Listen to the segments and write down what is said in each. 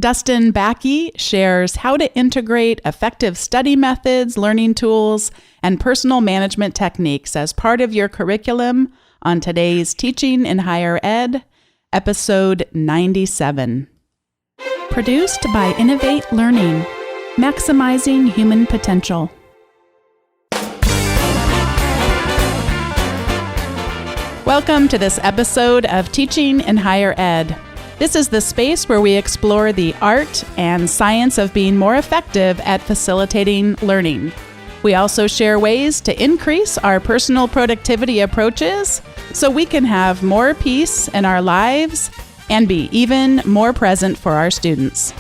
Dustin Bakkie shares how to integrate effective study methods, learning tools, and personal management techniques as part of your curriculum on today's Teaching in Higher Ed, episode 97. Produced by Innovate Learning, maximizing human potential. Welcome to this episode of Teaching in Higher Ed. This is the space where we explore the art and science of being more effective at facilitating learning. We also share ways to increase our personal productivity approaches so we can have more peace in our lives and be even more present for our students.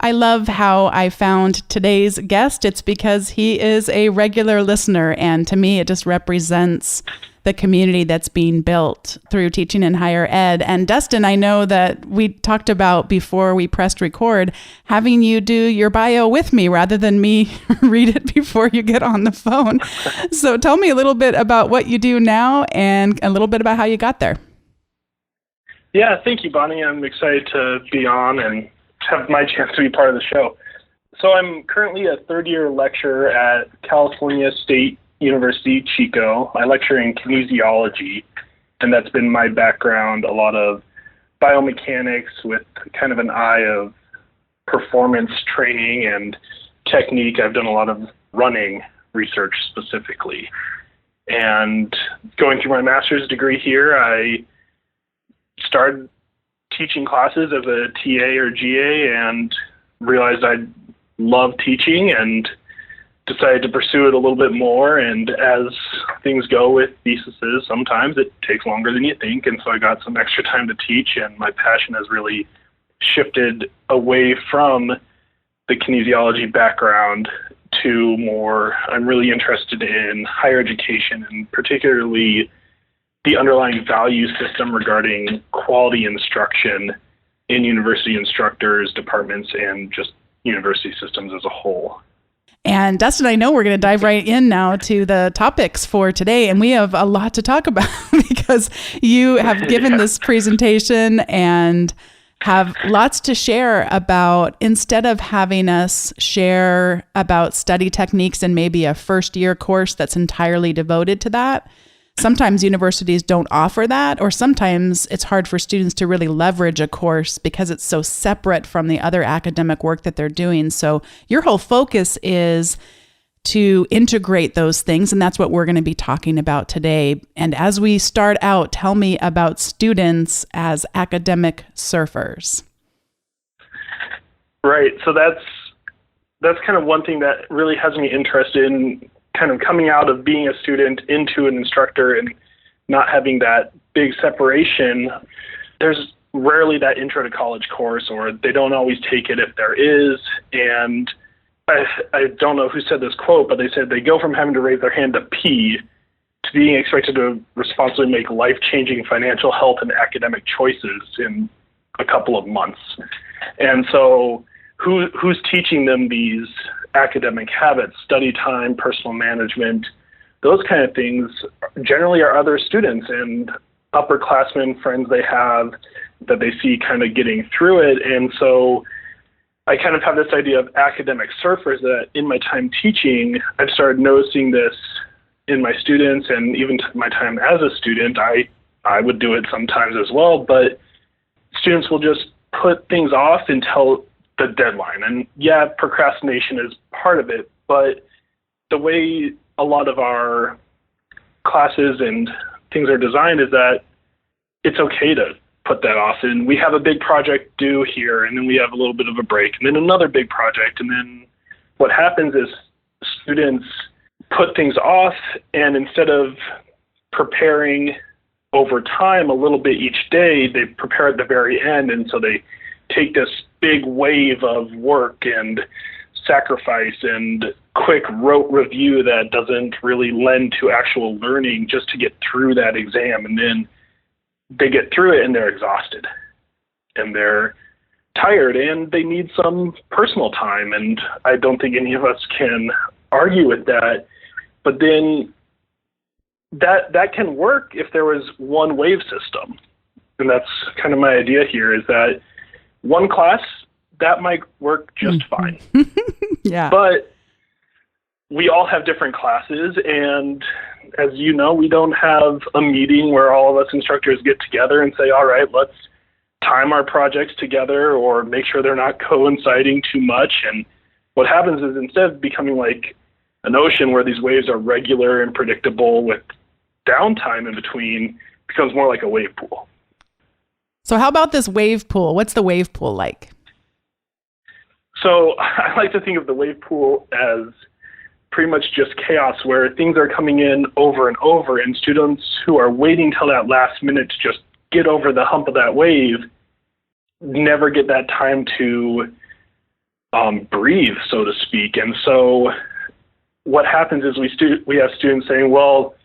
I love how I found today's guest. It's because he is a regular listener, and to me, it just represents the community that's being built through Teaching in Higher Ed. And Dustin, I know that we talked about before we pressed record, having you do your bio with me rather than me read it before you get on the phone. So tell me a little bit about what you do now and a little bit about how you got there. Yeah, thank you, Bonnie. I'm excited to be on and have my chance to be part of the show. So I'm currently a third-year lecturer at California State University, Chico. I lecture in kinesiology, and that's been my background, a lot of biomechanics with kind of an eye of performance training and technique. I've done a lot of running research specifically. And going through my master's degree here, I started teaching classes as a TA or GA and realized I love teaching and decided to pursue it a little bit more. And as things go with theses, sometimes it takes longer than you think. And so I got some extra time to teach, and my passion has really shifted away from the kinesiology background to more, I'm really interested in higher education and particularly the underlying value system regarding quality instruction in university instructors, departments, and just university systems as a whole. And Dustin, I know we're going to dive right in now to the topics for today, and we have a lot to talk about because you have given this presentation and have lots to share about. Instead of having us share about study techniques and maybe a first-year course that's entirely devoted to that, sometimes universities don't offer that, or sometimes it's hard for students to really leverage a course because it's so separate from the other academic work that they're doing. So your whole focus is to integrate those things, and that's what we're going to be talking about today. And as we start out, tell me about students as academic surfers. Right. So that's kind of one thing that really has me interested in kind of coming out of being a student into an instructor and not having that big separation. There's rarely that intro to college course, or they don't always take it if there is. And I don't know who said this quote, but they said they go from having to raise their hand to pee to being expected to responsibly make life-changing financial, health, and academic choices in a couple of months. And so who's teaching them these academic habits, study time, personal management, those kind of things generally are other students and upperclassmen friends they have that they see kind of getting through it. And so I kind of have this idea of academic surfers that in my time teaching, I've started noticing this in my students, and even my time as a student, I would do it sometimes as well, but students will just put things off until the deadline. And yeah, procrastination is part of it, but the way a lot of our classes and things are designed is that it's okay to put that off. And we have a big project due here, and then we have a little bit of a break, and then another big project. And then what happens is students put things off, and instead of preparing over time a little bit each day, they prepare at the very end. And so they take this big wave of work and sacrifice and quick rote review that doesn't really lend to actual learning just to get through that exam. And then they get through it and they're exhausted and they're tired and they need some personal time. And I don't think any of us can argue with that. But then that can work if there was one wave system. And that's kind of my idea here, is that one class, that might work just fine. Yeah. But we all have different classes, and as you know, we don't have a meeting where all of us instructors get together and say, all right, let's time our projects together or make sure they're not coinciding too much. And what happens is, instead of becoming like an ocean where these waves are regular and predictable with downtime in between, it becomes more like a wave pool. So how about this wave pool? What's the wave pool like? So I like to think of the wave pool as pretty much just chaos, where things are coming in over and over, and students who are waiting till that last minute to just get over the hump of that wave never get that time to breathe, so to speak. And so what happens is we have students saying, well,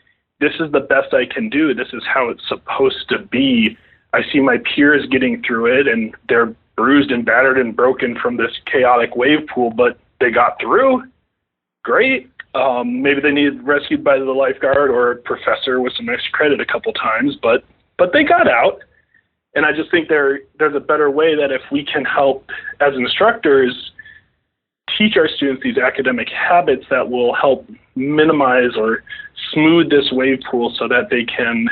this is the best I can do. This is how it's supposed to be. I see my peers getting through it, and they're bruised and battered and broken from this chaotic wave pool, but they got through. Great. Maybe they needed rescued by the lifeguard or a professor with some extra credit a couple times, but they got out. And I just think there's a better way that if we can help as instructors teach our students these academic habits that will help minimize or smooth this wave pool so that they can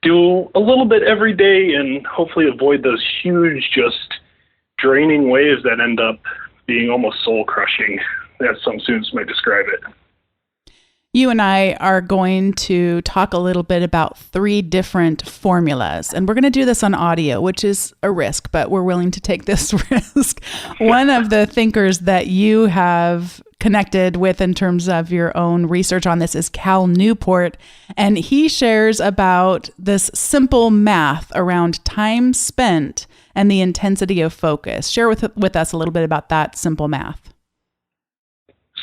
do a little bit every day and hopefully avoid those huge, just draining waves that end up being almost soul-crushing, as some students might describe it. You and I are going to talk a little bit about 3 different formulas, and we're going to do this on audio, which is a risk, but we're willing to take this risk. One of the thinkers that you have connected with in terms of your own research on this is Cal Newport, and he shares about this simple math around time spent and the intensity of focus. Share with us a little bit about that simple math.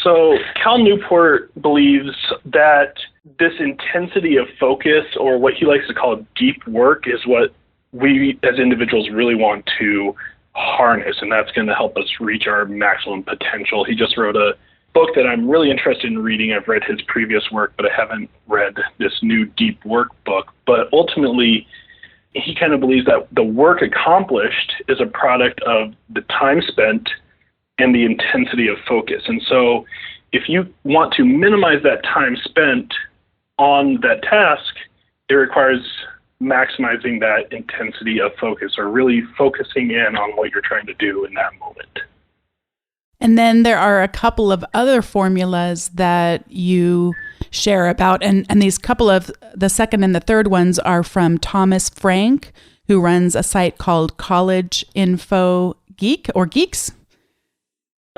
So Cal Newport believes that this intensity of focus, or what he likes to call deep work, is what we as individuals really want to harness, and that's going to help us reach our maximum potential. He just wrote a book that I'm really interested in reading. I've read his previous work, but I haven't read this new deep work book. But ultimately, he kind of believes that the work accomplished is a product of the time spent and the intensity of focus. And so if you want to minimize that time spent on that task, it requires maximizing that intensity of focus, or really focusing in on what you're trying to do in that moment. And then there are a couple of other formulas that you share about, and these couple of, the second and the third ones are from Thomas Frank, who runs a site called College Info Geek, or Geeks.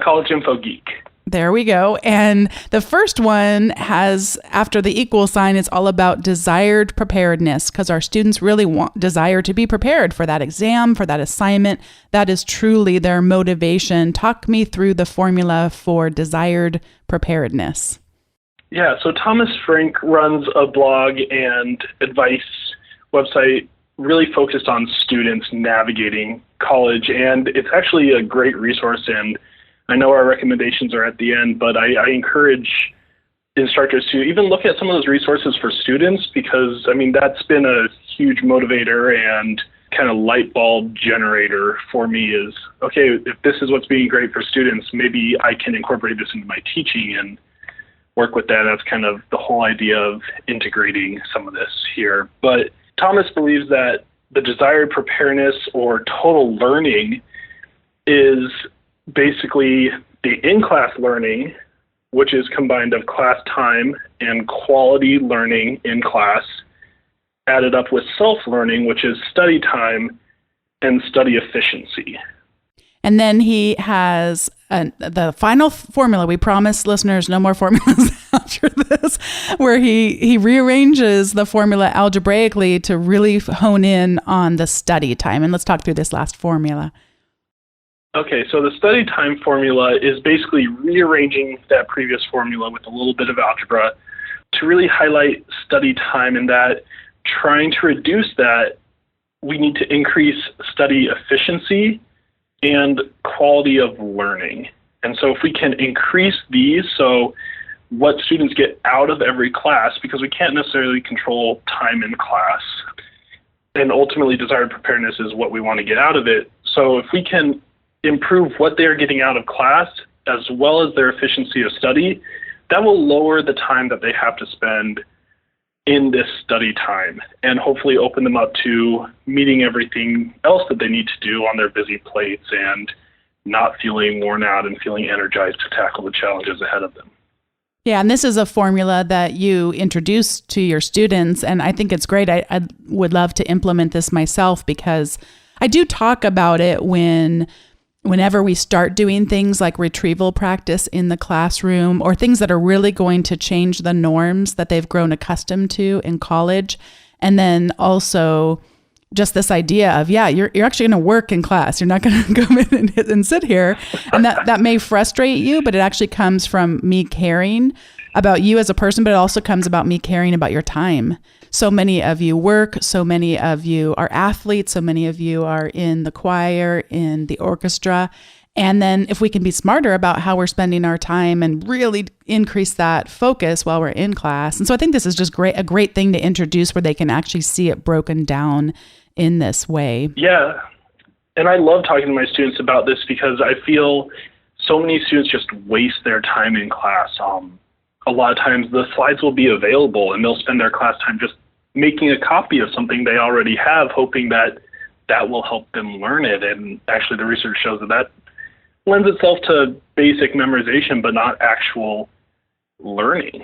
College Info Geek. There we go. And the first one has, after the equal sign, it's all about desired preparedness, because our students really desire to be prepared for that exam, for that assignment. That is truly their motivation. Talk me through the formula for desired preparedness. Yeah, so Thomas Frank runs a blog and advice website really focused on students navigating college, and it's actually a great resource. And I know our recommendations are at the end, but I encourage instructors to even look at some of those resources for students, because, I mean, that's been a huge motivator and kind of light bulb generator for me is, okay, if this is what's being great for students, maybe I can incorporate this into my teaching and work with that. That's kind of the whole idea of integrating some of this here. But Thomas believes that the desired preparedness or total learning is basically the in-class learning, which is combined of class time and quality learning in class, added up with self-learning, which is study time and study efficiency. And then he has the final formula. We promise listeners no more formulas after this, where he rearranges the formula algebraically to really hone in on the study time. And let's talk through this last formula. Okay, so the study time formula is basically rearranging that previous formula with a little bit of algebra to really highlight study time, and that trying to reduce that, we need to increase study efficiency and quality of learning. And so if we can increase these, so what students get out of every class, because we can't necessarily control time in class. And ultimately, desired preparedness is what we want to get out of it. So if we can improve what they're getting out of class as well as their efficiency of study, that will lower the time that they have to spend in this study time and hopefully open them up to meeting everything else that they need to do on their busy plates and not feeling worn out and feeling energized to tackle the challenges ahead of them. Yeah, and this is a formula that you introduce to your students, and I think it's great. I would love to implement this myself because I do talk about it whenever we start doing things like retrieval practice in the classroom or things that are really going to change the norms that they've grown accustomed to in college. And then also just this idea of, you're actually going to work in class. You're not going to come in and sit here. And that may frustrate you, but it actually comes from me caring about you as a person, but it also comes about me caring about your time. So many of you work, so many of you are athletes, so many of you are in the choir, in the orchestra. And then if we can be smarter about how we're spending our time and really increase that focus while we're in class. And so I think this is just a great thing to introduce where they can actually see it broken down in this way. Yeah. And I love talking to my students about this because I feel so many students just waste their time in class. A lot of times the slides will be available and they'll spend their class time just making a copy of something they already have, hoping that that will help them learn it. And actually the research shows that lends itself to basic memorization, but not actual learning.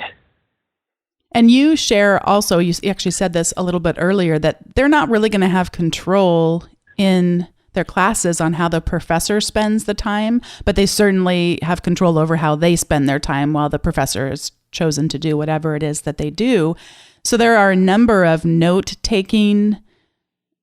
And you share also, you actually said this a little bit earlier, that they're not really going to have control in their classes on how the professor spends the time, but they certainly have control over how they spend their time while the professor has chosen to do whatever it is that they do. So there are a number of note-taking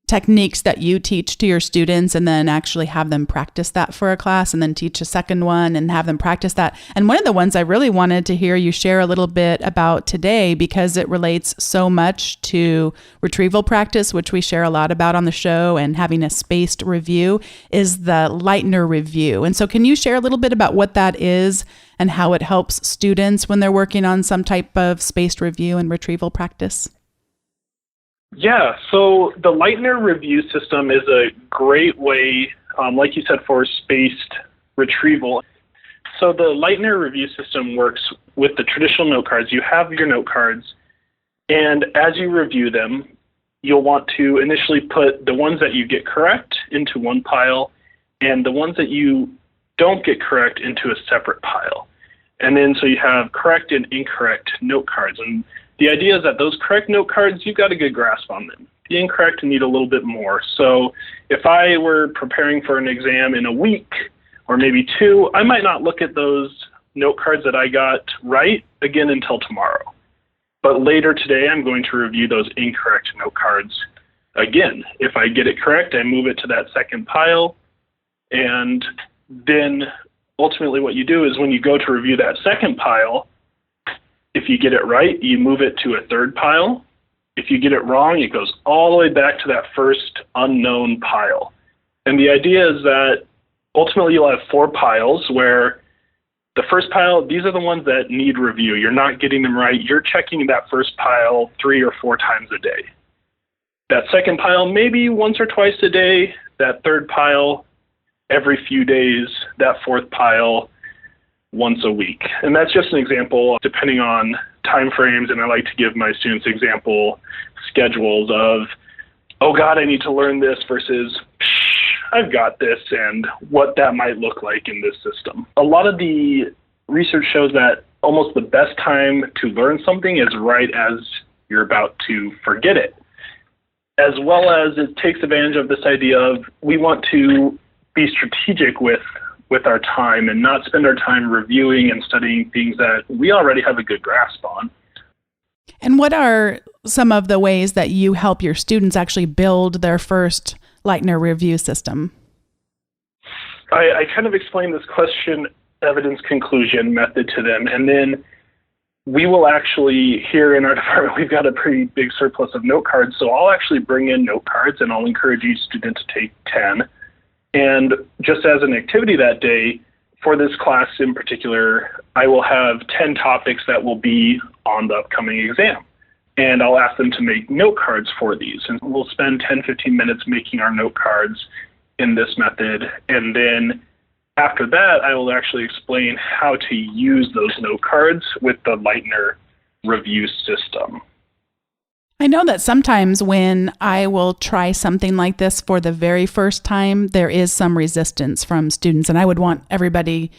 techniques that you teach to your students and then actually have them practice that for a class and then teach a second one and have them practice that. And one of the ones I really wanted to hear you share a little bit about today because it relates so much to retrieval practice, which we share a lot about on the show, and having a spaced review, is the Leitner review. And so can you share a little bit about what that is and how it helps students when they're working on some type of spaced review and retrieval practice? Yeah, so the Leitner review system is a great way, like you said, for spaced retrieval. So the Leitner review system works with the traditional note cards. You have your note cards, and as you review them, you'll want to initially put the ones that you get correct into one pile and the ones that you don't get correct into a separate pile. And then so you have correct and incorrect note cards. And the idea is that those correct note cards, you've got a good grasp on them. The incorrect need a little bit more. So if I were preparing for an exam in a week or maybe two, I might not look at those note cards that I got right again until tomorrow. But later today, I'm going to review those incorrect note cards again. If I get it correct, I move it to that second pile. And then ultimately what you do is when you go to review that second pile, if you get it right, you move it to a third pile. If you get it wrong, it goes all the way back to that first unknown pile. And the idea is that ultimately you'll have four piles where the first pile, these are the ones that need review. You're not getting them right. You're checking that first pile 3 or 4 times a day. That second pile, maybe once or twice a day. That third pile, every few days. That fourth pile, once a week. And that's just an example depending on time frames. And I like to give my students example schedules of, oh God, I need to learn this versus, I've got this, and what that might look like in this system. A lot of the research shows that almost the best time to learn something is right as you're about to forget it. As well as it takes advantage of this idea of we want to be strategic with our time and not spend our time reviewing and studying things that we already have a good grasp on. And what are some of the ways that you help your students actually build their first Leitner review system? I kind of explain this question, evidence, conclusion method to them, and then we will actually, here in our department, we've got a pretty big surplus of note cards, so I'll actually bring in note cards and I'll encourage each student to take 10. And just as an activity that day, for this class in particular, I will have 10 topics that will be on the upcoming exam. And I'll ask them to make note cards for these. And we'll spend 10, 15 minutes making our note cards in this method. And then after that, I will actually explain how to use those note cards with the Leitner review system. I know that sometimes when I will try something like this for the very first time, there is some resistance from students. And I would want everybody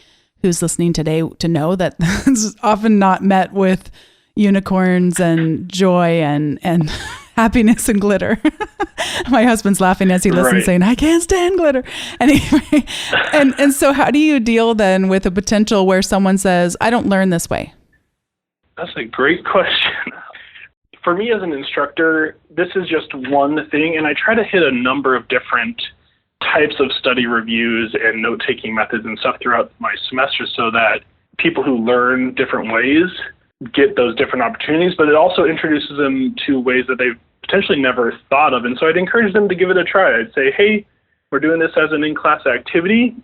who's listening today to know that this is often not met with unicorns and joy and happiness and glitter. My husband's laughing as he listens, saying, I can't stand glitter. Anyway, and so how do you deal then with a potential where someone says, I don't learn this way? That's a great question. For me as an instructor, this is just one thing, and I try to hit a number of different types of study reviews and note-taking methods and stuff throughout my semester so that people who learn different ways get those different opportunities, but it also introduces them to ways that they've potentially never thought of. And so I'd encourage them to give it a try. I'd say, hey, we're doing this as an in-class activity.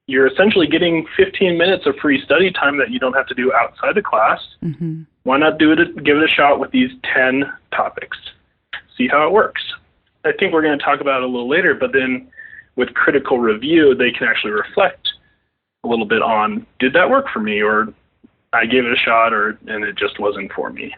You're essentially getting 15 minutes of free study time that you don't have to do outside the class. Mm-hmm. Why not give it a shot with these 10 topics? See how it works. I think we're going to talk about it a little later, but then with critical review, they can actually reflect a little bit on, did that work for me? Or I gave it a shot and it just wasn't for me.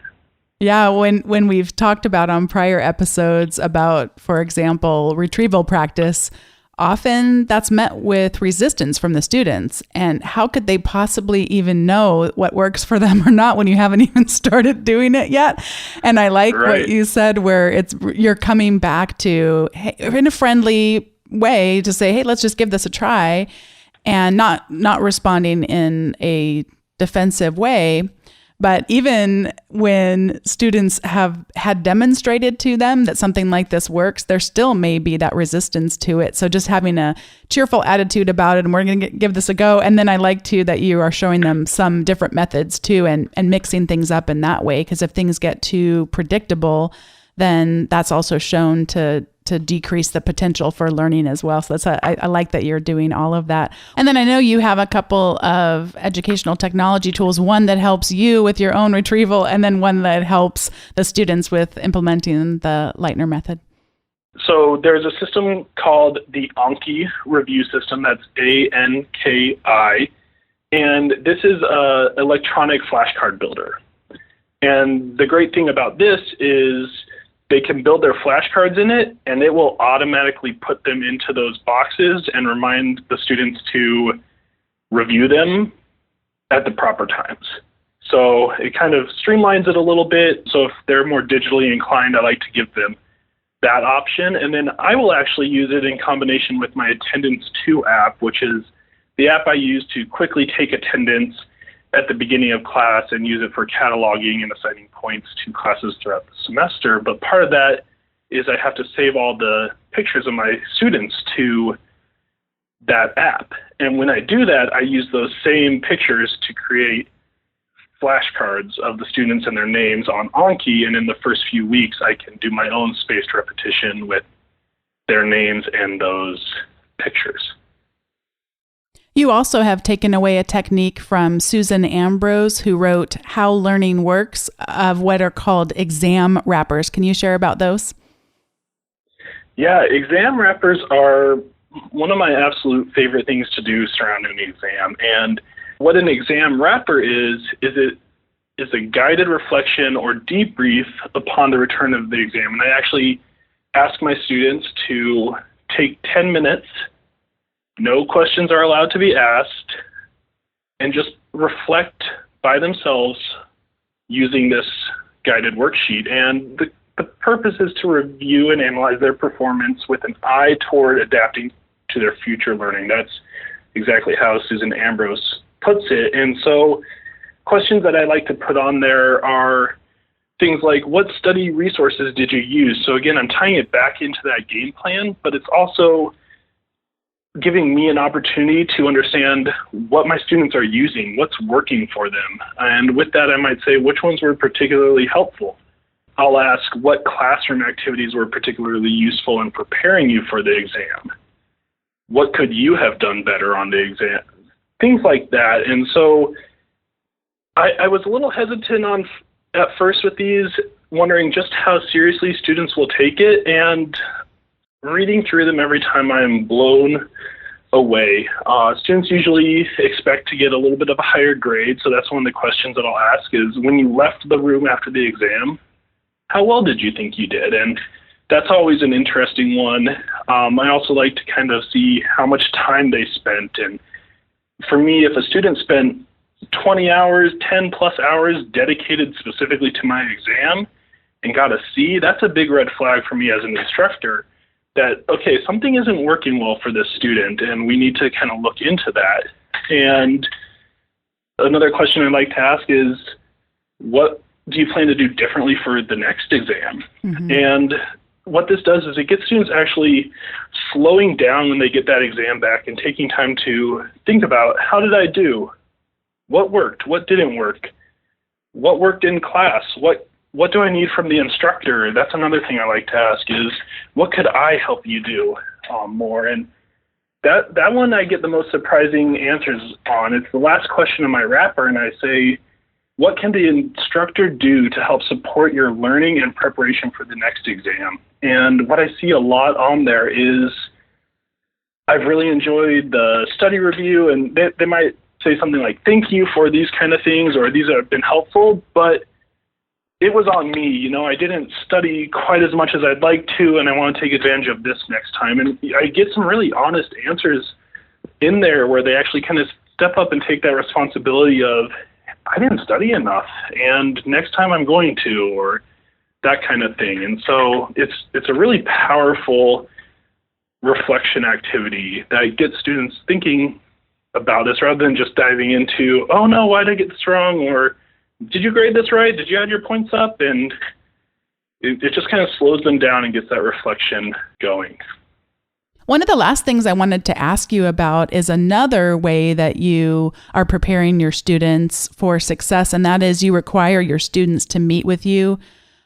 Yeah, when we've talked about on prior episodes about, for example, retrieval practice, often that's met with resistance from the students. And how could they possibly even know what works for them or not when you haven't even started doing it yet? And I like what you said, where you're coming back to, hey, in a friendly way to say, hey, let's just give this a try, and not responding in a defensive way. But even when students have had demonstrated to them that something like this works, there still may be that resistance to it. So just having a cheerful attitude about it, and we're going to give this a go. And then I like too that you are showing them some different methods too, and mixing things up in that way. Because if things get too predictable, then that's also shown to decrease the potential for learning as well. So I like that you're doing all of that. And then I know you have a couple of educational technology tools, one that helps you with your own retrieval, and then one that helps the students with implementing the Leitner method. So there's a system called the Anki review system. That's ANKI. And this is an electronic flashcard builder. And the great thing about this is they can build their flashcards in it, and it will automatically put them into those boxes and remind the students to review them at the proper times. So it kind of streamlines it a little bit. So if they're more digitally inclined, I like to give them that option. And then I will actually use it in combination with my Attendance 2 app, which is the app I use to quickly take attendance at the beginning of class and use it for cataloging and assigning points to classes throughout the semester. But part of that is I have to save all the pictures of my students to that app. And when I do that, I use those same pictures to create flashcards of the students and their names on Anki. And in the first few weeks, I can do my own spaced repetition with their names and those pictures. You also have taken away a technique from Susan Ambrose, who wrote How Learning Works, of what are called exam wrappers. Can you share about those? Yeah, exam wrappers are one of my absolute favorite things to do surrounding the exam. And what an exam wrapper is it is a guided reflection or debrief upon the return of the exam. And I actually ask my students to take 10 minutes. No questions are allowed to be asked, and just reflect by themselves using this guided worksheet. And the purpose is to review and analyze their performance with an eye toward adapting to their future learning. That's exactly how Susan Ambrose puts it. And so questions that I like to put on there are things like, what study resources did you use? So again, I'm tying it back into that game plan, but it's also giving me an opportunity to understand what my students are using, what's working for them. And with that, I might say, which ones were particularly helpful? I'll ask, what classroom activities were particularly useful in preparing you for the exam? What could you have done better on the exam things like that. And so I was a little hesitant at first with these, wondering just how seriously students will take it, and reading through them every time I'm blown away. Students usually expect to get a little bit of a higher grade, so that's one of the questions that I'll ask is, when you left the room after the exam, how well did you think you did? And that's always an interesting one. I also like to kind of see how much time they spent. And for me, if a student spent 20 hours, 10 plus hours dedicated specifically to my exam and got a C, that's a big red flag for me as an instructor. That, okay, something isn't working well for this student, and we need to kind of look into that. And another question I'd like to ask is, what do you plan to do differently for the next exam? Mm-hmm. And what this does is it gets students actually slowing down when they get that exam back and taking time to think about, how did I do? What worked? What didn't work? What worked in class? What do I need from the instructor? That's another thing I like to ask is, what could I help you do more? And that one I get the most surprising answers on. It's the last question in my wrapper, and I say, what can the instructor do to help support your learning and preparation for the next exam? And what I see a lot on there is, I've really enjoyed the study review, and they might say something like, thank you for these kind of things, or these have been helpful, but it was on me. I didn't study quite as much as I'd like to, and I want to take advantage of this next time. And I get some really honest answers in there where they actually kind of step up and take that responsibility of, I didn't study enough, and next time I'm going to, or that kind of thing. And so it's a really powerful reflection activity that gets students thinking about this rather than just diving into, oh no, why did I get this wrong? Or did you grade this right? Did you add your points up? And it just kind of slows them down and gets that reflection going. One of the last things I wanted to ask you about is another way that you are preparing your students for success, and that is you require your students to meet with you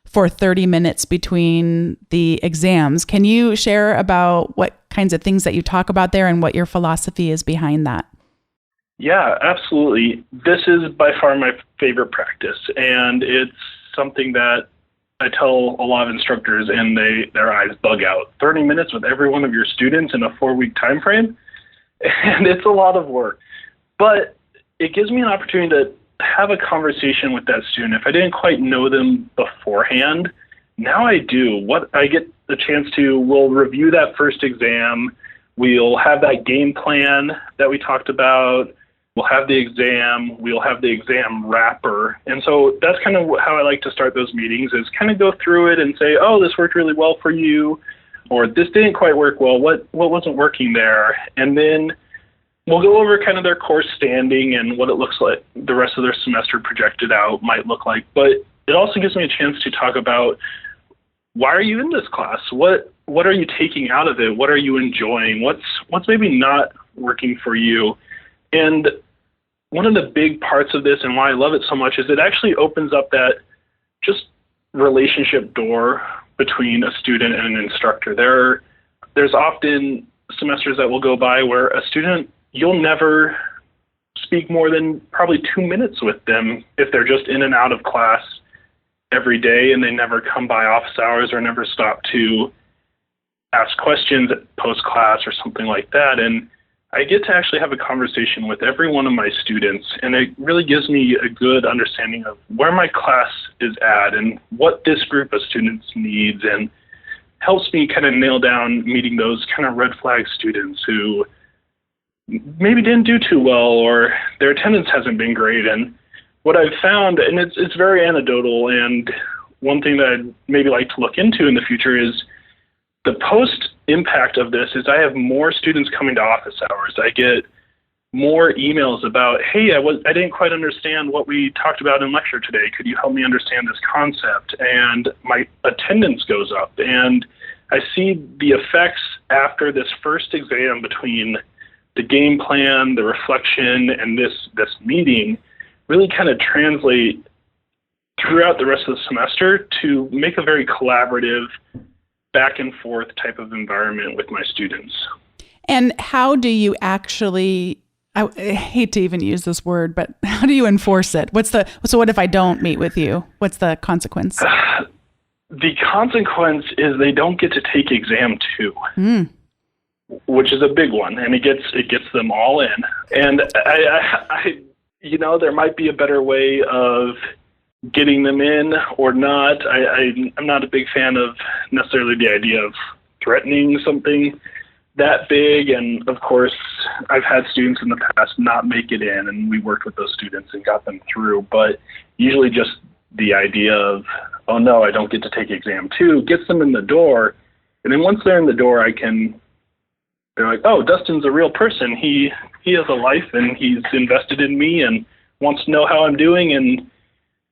for 30 minutes between the exams. Can you share about what kinds of things that you talk about there and what your philosophy is behind that? Yeah, absolutely. This is by far my favorite practice, and it's something that I tell a lot of instructors, and their eyes bug out. 30 minutes with every one of your students in a 4-week time frame, and it's a lot of work. But it gives me an opportunity to have a conversation with that student. If I didn't quite know them beforehand, now I do. What I get the chance to, we'll review that first exam. We'll have that game plan that we talked about. We'll have the exam, we'll have the exam wrapper. And so that's kind of how I like to start those meetings, is kind of go through it and say, oh, this worked really well for you, or this didn't quite work well, what wasn't working there? And then we'll go over kind of their course standing and what it looks like the rest of their semester projected out might look like. But it also gives me a chance to talk about, why are you in this class? What are you taking out of it? What are you enjoying? What's maybe not working for you? And one of the big parts of this and why I love it so much is it actually opens up that just relationship door between a student and an instructor. There's often semesters that will go by where a student, you'll never speak more than probably 2 minutes with them if they're just in and out of class every day and they never come by office hours or never stop to ask questions post-class or something like that. And I get to actually have a conversation with every one of my students, and it really gives me a good understanding of where my class is at and what this group of students needs, and helps me kind of nail down meeting those kind of red flag students who maybe didn't do too well or their attendance hasn't been great. And what I've found, and it's very anecdotal, and one thing that I'd maybe like to look into in the future is the post impact of this is I have more students coming to office hours. I get more emails about, hey, I didn't quite understand what we talked about in lecture today. Could you help me understand this concept? And my attendance goes up. And I see the effects after this first exam between the game plan, the reflection, and this meeting really kind of translate throughout the rest of the semester to make a very collaborative, back and forth type of environment with my students. And how do you actually I hate to even use this word, but how do you enforce it? So what if I don't meet with you? What's the consequence? The consequence is they don't get to take exam 2, which is a big one, and it gets them all in. And I there might be a better way of getting them in or not. I'm not a big fan of necessarily the idea of threatening something that big. And of course, I've had students in the past not make it in, and we worked with those students and got them through. But usually just the idea of, oh no, I don't get to take exam 2, gets them in the door. And then once they're in the door, they're like, oh, Dustin's a real person. He has a life, and he's invested in me and wants to know how I'm doing. And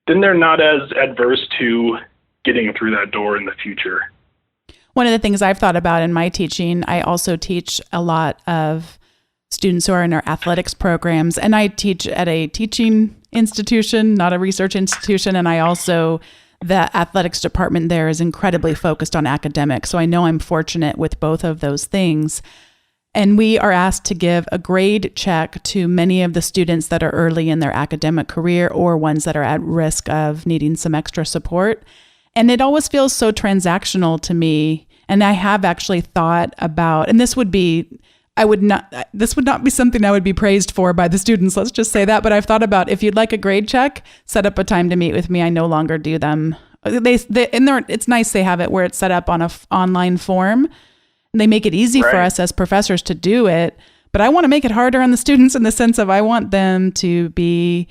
then they're not as adverse to getting through that door in the future. One of the things I've thought about in my teaching, I also teach a lot of students who are in our athletics programs, and I teach at a teaching institution, not a research institution. And the athletics department there is incredibly focused on academics. So I know I'm fortunate with both of those things. And we are asked to give a grade check to many of the students that are early in their academic career or ones that are at risk of needing some extra support. And it always feels so transactional to me. And I have actually thought about, and this would not be something I would be praised for by the students, let's just say that. But I've thought about, if you'd like a grade check, set up a time to meet with me. I no longer do them. It's nice they have it where it's set up on an online form. And they make it easy for us as professors to do it. But I want to make it harder on the students in the sense of I want them to be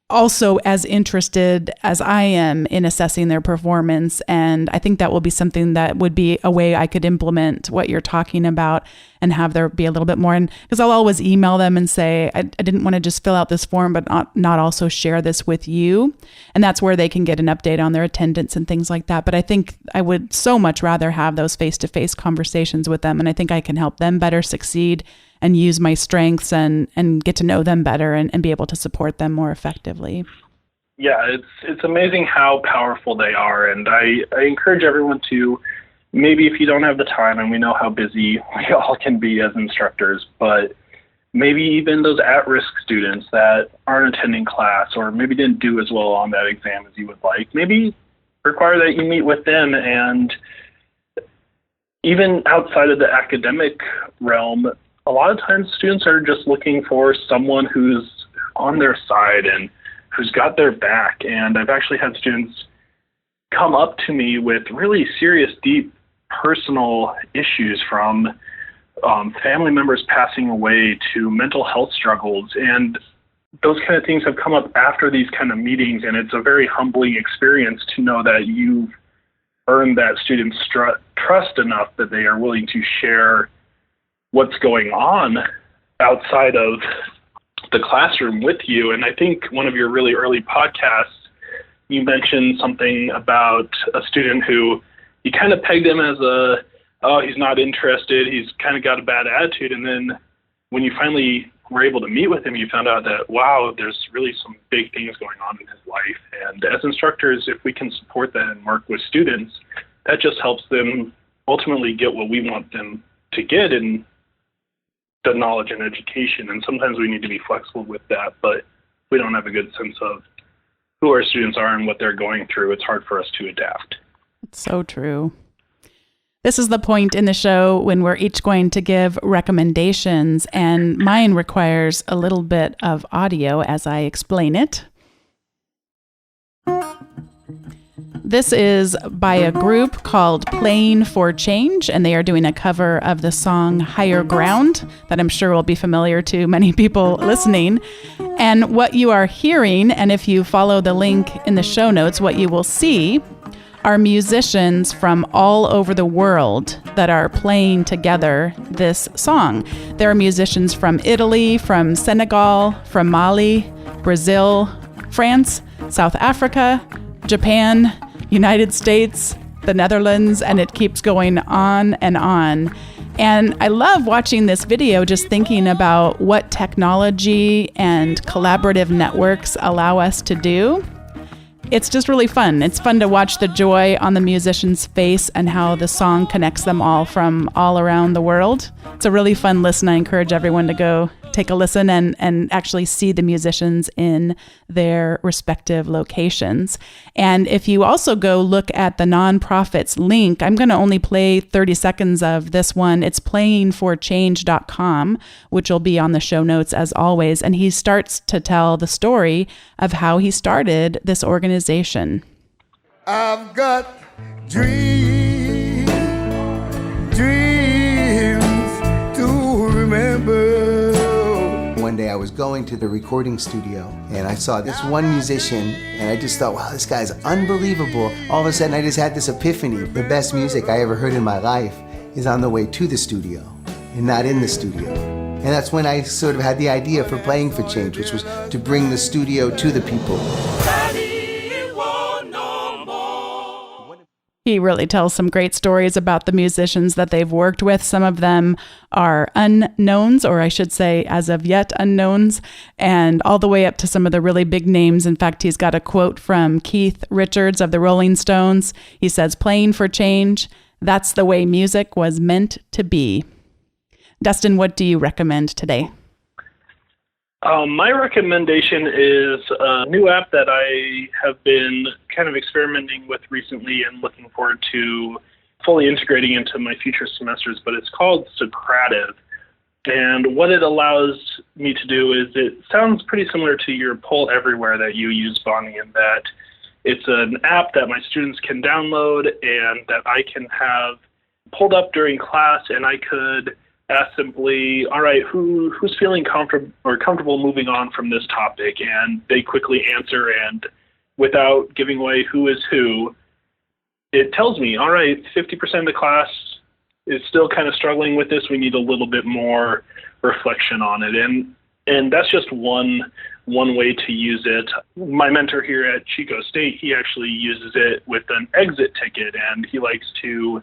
also as interested as I am in assessing their performance. And I think that will be something that would be a way I could implement what you're talking about and have there be a little bit more. And because I'll always email them and say, I didn't want to just fill out this form, but not also share this with you. And that's where they can get an update on their attendance and things like that. But I think I would so much rather have those face-to-face conversations with them. And I think I can help them better succeed and use my strengths and get to know them better and be able to support them more effectively. Yeah, it's amazing how powerful they are. And I encourage everyone to, maybe if you don't have the time, and we know how busy we all can be as instructors, but maybe even those at-risk students that aren't attending class or maybe didn't do as well on that exam as you would like, maybe require that you meet with them. And even outside of the academic realm, a lot of times students are just looking for someone who's on their side and who's got their back. And I've actually had students come up to me with really serious, deep personal issues, from family members passing away to mental health struggles. And those kind of things have come up after these kind of meetings. And it's a very humbling experience to know that you've earned that student's trust enough that they are willing to share what's going on outside of the classroom with you. And I think one of your really early podcasts, you mentioned something about a student who you kind of pegged him as he's not interested, he's kind of got a bad attitude. And then when you finally were able to meet with him, you found out that, wow, there's really some big things going on in his life. And as instructors, if we can support that and work with students, that just helps them ultimately get what we want them to get in the knowledge and education. And sometimes we need to be flexible with that, but we don't have a good sense of who our students are and what they're going through. It's hard for us to adapt. It's so true. This is the point in the show when we're each going to give recommendations, and mine requires a little bit of audio as I explain it. This is by a group called Playing for Change, and they are doing a cover of the song Higher Ground that I'm sure will be familiar to many people listening. And what you are hearing, and if you follow the link in the show notes, what you will see are musicians from all over the world that are playing together this song. There are musicians from Italy, from Senegal, from Mali, Brazil, France, South Africa, Japan, United States, the Netherlands, and it keeps going on and on. And I love watching this video, just thinking about what technology and collaborative networks allow us to do. it's just really fun. It's fun to watch the joy on the musician's face and how the song connects them all from all around the world. It's a really fun listen. I encourage everyone to go take a listen and actually see the musicians in their respective locations. And if you also go look at the nonprofit's link, I'm going to only play 30 seconds of this one. It's playingforchange.com, which will be on the show notes as always. And he starts to tell the story of how he started this organization. I've got dreams to remember. One day I was going to the recording studio and I saw this one musician and I just thought, wow, this guy's unbelievable. All of a sudden I just had this epiphany. The best music I ever heard in my life is on the way to the studio and not in the studio. And that's when I sort of had the idea for Playing for Change, which was to bring the studio to the people. He really tells some great stories about the musicians that they've worked with. Some of them are unknowns, or I should say, as of yet unknowns, and all the way up to some of the really big names. In fact, he's got a quote from Keith Richards of the Rolling Stones. He says, "Playing for change, that's the way music was meant to be." Dustin, what do you recommend today? My recommendation is a new app that I have been kind of experimenting with recently and looking forward to fully integrating into my future semesters, but it's called Socrative. And what it allows me to do is, it sounds pretty similar to your Poll Everywhere that you use, Bonnie, in that it's an app that my students can download and that I can have pulled up during class, and I could ask simply, all right, who's feeling comfortable moving on from this topic? And they quickly answer, and without giving away who is who, it tells me, all right, 50% of the class is still kind of struggling with this. We need a little bit more reflection on it. And that's just one way to use it. My mentor here at Chico State, he actually uses it with an exit ticket, and he likes to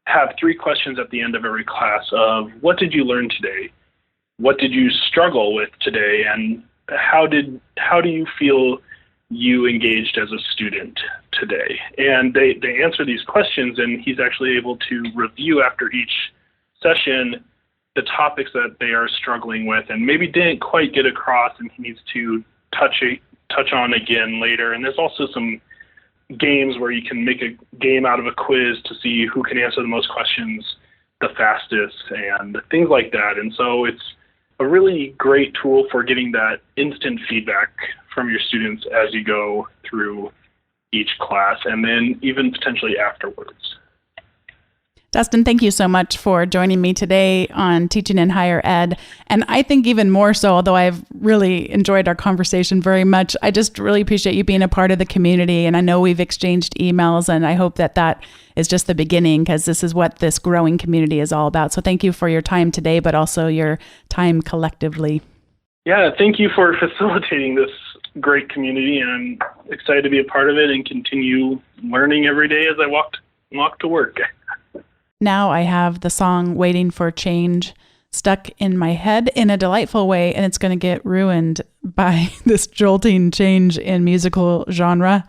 have 3 questions at the end of every class of, what did you learn today? What did you struggle with today? And how do you feel you engaged as a student today? And they answer these questions, and he's actually able to review after each session the topics that they are struggling with and maybe didn't quite get across, and he needs to touch on again later. And there's also some games where you can make a game out of a quiz to see who can answer the most questions the fastest and things like that. And so it's a really great tool for getting that instant feedback from your students as you go through each class, and then even potentially afterwards. Dustin, thank you so much for joining me today on Teaching in Higher Ed. And I think even more so, although I've really enjoyed our conversation very much, I just really appreciate you being a part of the community. And I know we've exchanged emails, and I hope that is just the beginning, because this is what this growing community is all about. So thank you for your time today, but also your time collectively. Yeah, thank you for facilitating this great community, and I'm excited to be a part of it and continue learning every day as I walk to work. Now I have the song Waiting for Change stuck in my head in a delightful way, and it's going to get ruined by this jolting change in musical genre.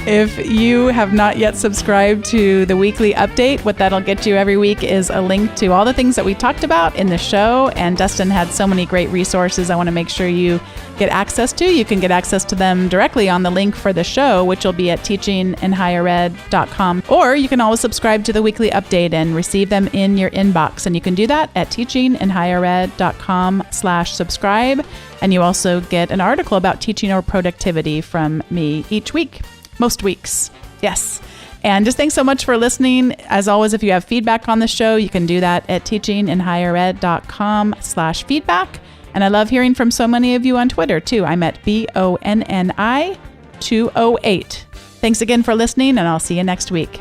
If you have not yet subscribed to the weekly update, what that'll get you every week is a link to all the things that we talked about in the show. And Dustin had so many great resources I want to make sure you get access to. You can get access to them directly on the link for the show, which will be at teachinginhighered.com. Or you can always subscribe to the weekly update and receive them in your inbox. And you can do that at teachinginhighered.com/subscribe. And you also get an article about teaching or productivity from me each week. Most weeks. Yes. And just thanks so much for listening. As always, if you have feedback on the show, you can do that at teachinginhighered.com/feedback. And I love hearing from so many of you on Twitter too. I'm at BONNI208. Thanks again for listening, and I'll see you next week.